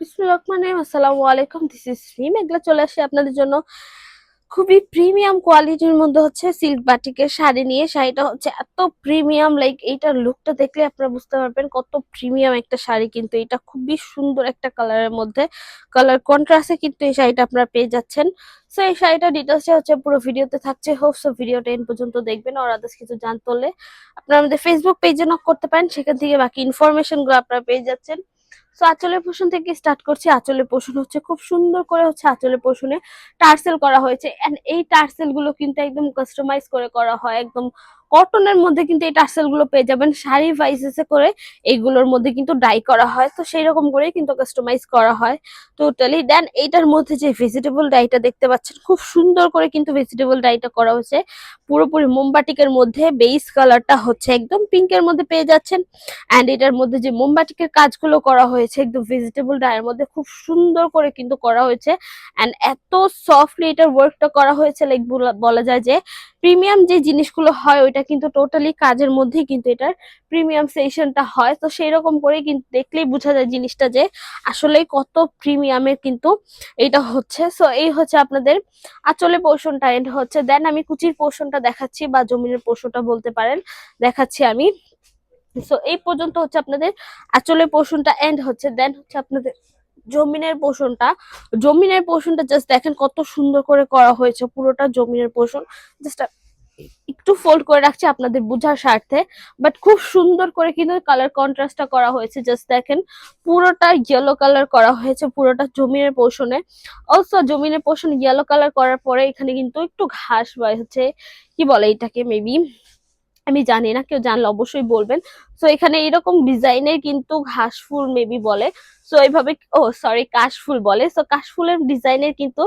বিসমিল্লাহির রহমানির রহিম। আসসালামু আলাইকুম। দিস ইজ রিম। এগুলা চলে আসে আপনাদের জন্য খুবই প্রিমিয়াম কোয়ালিটির মধ্যে হচ্ছে সিল্ক বাটিকের শাড়ি নিয়ে। শাড়িটা হচ্ছে এত প্রিমিয়াম, লাইক এইটার লুকটা দেখলে আপনারা বুঝতে পারবেন কত প্রিমিয়াম একটা শাড়ি। কিন্তু এটা খুবই সুন্দর একটা কালারের মধ্যে, কালার কন্ট্রাস্টে কিন্তু এই শাড়িটা আপনারা পেয়ে যাচ্ছেন। সো এই শাড়িটা ডিটেলসটা হচ্ছে পুরো ভিডিওতে থাকছে। হোপ সো ভিডিওটা এন্ড পর্যন্ত দেখবেন। আর আদার্স কিছু জানতে হলে আপনারা আমাদের ফেসবুক পেজে নক করতে পারেন, সেখান থেকে বাকি ইনফরমেশন গুলো আপনারা পেয়ে যাচ্ছেন। সো আঁচলের পোষণ থেকে স্টার্ট করছি। আঁচলের পোষণ হচ্ছে খুব সুন্দর করে হচ্ছে আঁচলের পোষণে টার্সেল করা হয়েছে, এন্ড এই টার্সেল গুলো কিন্তু একদম কাস্টমাইজ করে করা হয়। একদম কটনের মধ্যে কিন্তু এই টার্সেল গুলো পেয়ে যাবেন। শাড়ি ভাইসেসে করে এইগুলোর মধ্যে কিন্তু ডাই করা হয়, তো সেই রকম করে কিন্তু কাস্টমাইজ করা হয় টোটালি। দেন এইটার মধ্যে যে ভেজিটেবল ডাইটা দেখতে পাচ্ছেন, খুব সুন্দর করে কিন্তু ভেজিটেবল ডাইটা করা হয়েছে পুরোপুরি মোমবাটিকের মধ্যে। বেস কালারটা হচ্ছে একদম পিঙ্কের মধ্যে পেয়ে যাচ্ছেন, অ্যান্ড এটার মধ্যে যে মোমবাটিকের কাজগুলো করা হয়েছে একদম ভেজিটেবল ডায়ের মধ্যে খুব সুন্দর করে কিন্তু করা হয়েছে। অ্যান্ড এত সফটলি এটার ওয়ার্কটা করা হয়েছে, লাইক বলা যায় যে প্রিমিয়াম যে জিনিসগুলো হয় ওইটা কিন্তু টোটালি কাজের মধ্যেই কিন্তু এটার প্রিমিয়াম সেশনটা হয়। তো সেই রকম করে কিন্তু দেখলেই বোঝা যায় জিনিসটা যে আসলে কত প্রিমিয়ামের কিন্তু এটা হচ্ছে। সো এই হচ্ছে আপনাদের আঁচলে পোর্শনটা এন্ড হচ্ছে। দেন আমি কুচির পোর্শনটা দেখাচ্ছি, বা জমিনের পোর্শনটা বলতে পারেন, দেখাচ্ছি আমি। সো এই পর্যন্ত হচ্ছে আপনাদের আঁচলের পোর্শনটা এন্ড হচ্ছে। দেন হচ্ছে আপনাদের জমিনের পোর্শনটা জাস্ট দেখেন কত সুন্দর করে করা হয়েছে। পুরোটা জমিনের পোর্শন জাস্ট একটু ফোল্ড করে রাখছি আপনাদের বোঝার স্বার্থে, বাট খুব সুন্দর করে কিন্তু কালার কন্ট্রাস্টটা করা হয়েছে। জাস্ট দেখেন পুরোটা ইয়েলো কালার করা হয়েছে পুরোটা জমিনের পোর্শনে। অলসো জমিনের পোর্শন ইয়েলো কালার করার পরে এখানে কিন্তু একটু ঘাস বা হচ্ছে কি বলে এটাকে, মেবি আমি জানি না, কেউ জানলে অবশ্যই বলবেন। সো এখানে এরকম ডিজাইনের কিন্তু ঘাস ফুল মেবি বলে, সো এইভাবে, ও সরি কাশফুল বলে। সো কাশফুলের ডিজাইনের কিন্তু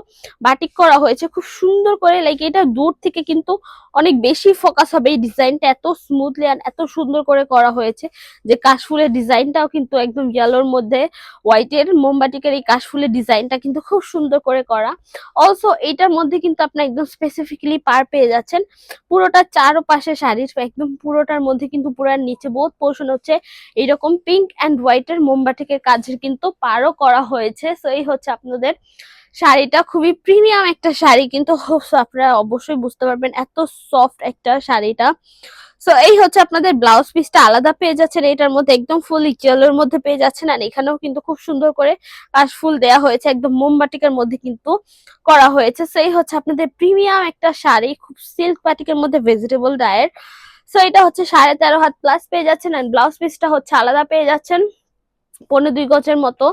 বাটিক করা হয়েছে খুব সুন্দর করে। লাইক এটা দূর থেকে কিন্তু অনেক বেশি ফোকাস হবে এই ডিজাইনটা, এত স্মুথলি আর এত সুন্দর করে করা হয়েছে যে কাশফুলের ডিজাইনটাও কিন্তু একদম ইয়েলোর মধ্যে হোয়াইটের মোমবাটিকের এই কাশফুলের ডিজাইনটা কিন্তু খুব সুন্দর করে করা। অলসো এইটার মধ্যে কিন্তু আপনি একদম স্পেসিফিক্যালি পার পেয়ে যাচ্ছেন পুরোটা চারপাশে শাড়ির একদম পুরোটার মধ্যে কিন্তু পুরার নিচে বোথ পোর্শন হচ্ছে এইরকম পিঙ্ক এন্ড হোয়াইট এর মোমবাটিকের কাজের কিন্তু পারও করা হয়েছে। সো এই হচ্ছে আপনাদের শাড়িটা, খুবই প্রিমিয়াম একটা শাড়ি কিন্তু আপনারা অবশ্যই বুঝতে পারবেন এত সফট একটা শাড়িটা। সো এই হচ্ছে আপনাদের ব্লাউজ পিসটা আলাদা পেয়ে যাচ্ছেন এটার মধ্যে, একদম ফুল ইয়েলোর মধ্যে পেয়ে যাচ্ছেন। আর এখানেও কিন্তু খুব সুন্দর করে কাশ ফুল দেওয়া হয়েছে, একদম মোমবাটিকের মধ্যে কিন্তু করা হয়েছে। সো এই হচ্ছে আপনাদের প্রিমিয়াম একটা শাড়ি, খুব সিল্ক বাটিকের মধ্যে ভেজিটেবল ডায়ের। সো এটা হচ্ছে 13.5 হাত প্লাস পেয়ে যাচ্ছেন, এন্ড ব্লাউজ পিসটা হচ্ছে আলাদা পেয়ে যাচ্ছেন 1.25 গজের মতো।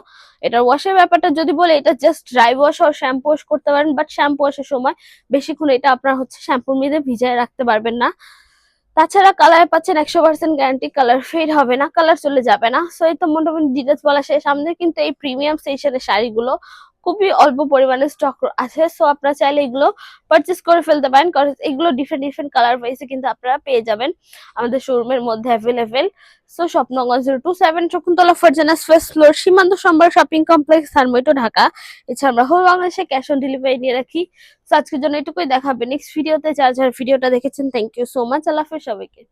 এটার ওয়াশের ব্যাপারটা যদি বলে, এটা জাস্ট ড্রাই ওয়াশ আর শ্যাম্পু ওয়াশ করতে পারেন, বাট শ্যাম্পু ওয়াশের সময় বেশিক্ষণ এটা আপনার হচ্ছে শ্যাম্পুর মধ্যে ভিজায় রাখতে পারবেন না। তাছাড়া কালার পাচ্ছেন 100% গ্যারান্টি, কালার ফেড হবে না, কালার চলে যাবে না। সো এই তো মোটামুটি ডিটেলস বলা শেষ। আমাদের কিন্তু এই প্রিমিয়াম সেশনের শাড়িগুলো খুবই অল্প পরিমাণে স্টক আছে, সো আপনারা চাইলে এগুলো পারচেস করে ফেলতে পারেন, কারণ এগুলো ডিফারেন্ট ডিফারেন্ট কালার ওয়াইজে কিন্তু আপনারা পেয়ে যাবেন আমাদের শোরুমের মধ্যে available. So Swapnaganj 027 Shakuntala Farzana's first floor, Simanta Sambhar shopping complex, ধারমইটো, Dhaka. এছাড়া আমরা হোল বাংলাদেশে ক্যাশ অন ডেলিভারি নিয়ে রাখি। তো আজকের জন্য এটুকুই, দেখাবে নেক্সট ভিডিওতে। যারা যারা ভিডিওটা দেখেছেন থ্যাংক ইউ সো মাচ। আল্লাহ হাফেজ সবাইকে।